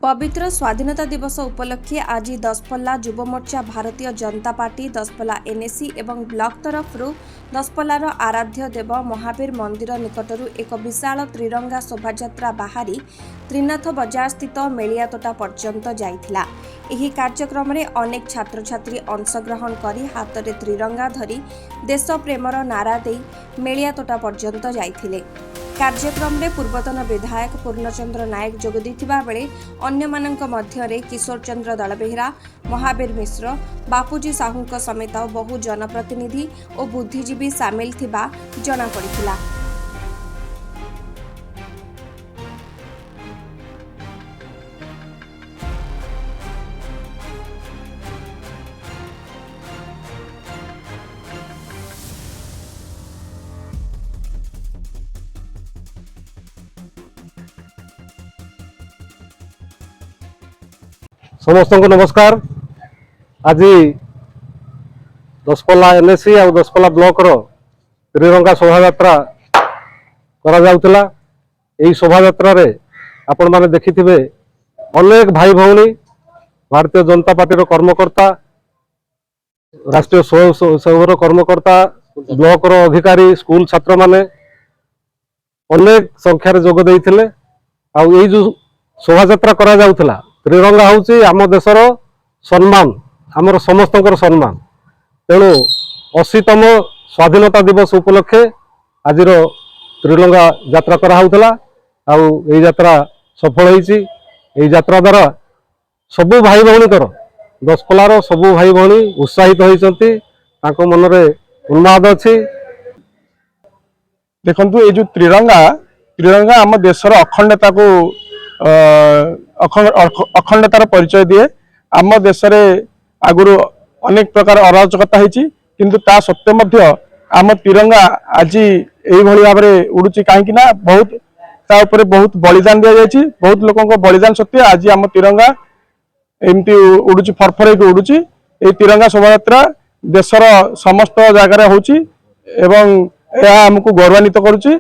पवित्र स्वाधीनता दिवस उपलक्षे आज दसपल्ला युव मोर्चा भारतीय जनता पार्टी दसपल्ला एनएसी एवं ब्लॉक तरफ दसपल्लार आराध्य देव महावीर मंदिर निकटरू एक विशाल त्रिरंगा शोभायात्रा बाहरी त्रिनाथ बजार स्थित मेलियातोटा पर्यंत जाइथिला। एही कार्यक्रम में अनेक छात्र छात्री अंशग्रहण करी हाथ में त्रिरंगा धरी देश प्रेमर नारा दे मेलियातोटा पर्यंत जाइथिले। कार्यक्रम में पूर्वतन विधायक पूर्णचंद्र नायक जोग देथिबा बेले अन्यमानंक मध्यरे किशोर चंद्र दलबेहरा, महावीर मिश्र, बापूजी साहूंक समेत बहु जनप्रतिनिधि और बुद्धिजीवी सामिल थिबा जଣା पड़िथिला। समस्त को नमस्कार। आज दसपल्ला एनएसी और दसपल्ला ब्लॉक रो त्रिरंगा शोभायात्रा करा जाउतला। एही शोभायात्रा रे आपण माने देखिथिबे अनेक भाई भौणी भारतीय जनता पार्टी रो कर्मकर्ता, राष्ट्रीय स्वयंसेवक कर्मकर्ता, ब्लॉक रो अधिकारी, स्कूल छात्र माने अनेक संख्यार जोग देइथिले। आ एही जो शोभायात्रा करा जाउतला त्रिरंगा हूँ आम देशर सम्मान, आमर समस्तंकर सम्मान। तेणु 80तम स्वाधीनता दिवस उपलक्षे आज त्रिरंगा यात्रा कराला। यात्रा सफल होती। यात्रा द्वारा सबु भाई भौणीकर दसपल्लार सबु भाई भौणी उत्साहित होती, मनरे उन्माद अच्छी। देखु ये जो त्रिरंगा त्रिरंगा आम देशर अखंडता को अखंडतार परिचय दिए। आम देश में आगुरी अनेक प्रकार अराजकता होती, किंतु ता सत्वे मध्य आम तिरंगा आज यही भाव में उड़ुची। कहीं बहुत ता ऊपर बहुत बलिदान दि जाए, बहुत लोक बलिदान सत्वे आज आम तिरंगा एमती उड़ुची, फरफर होकर उड़ुची। ये तिरंगा शोभायात्रा देशर समस्त जगार होची एवं यह आमको गौरवान्वित करुची।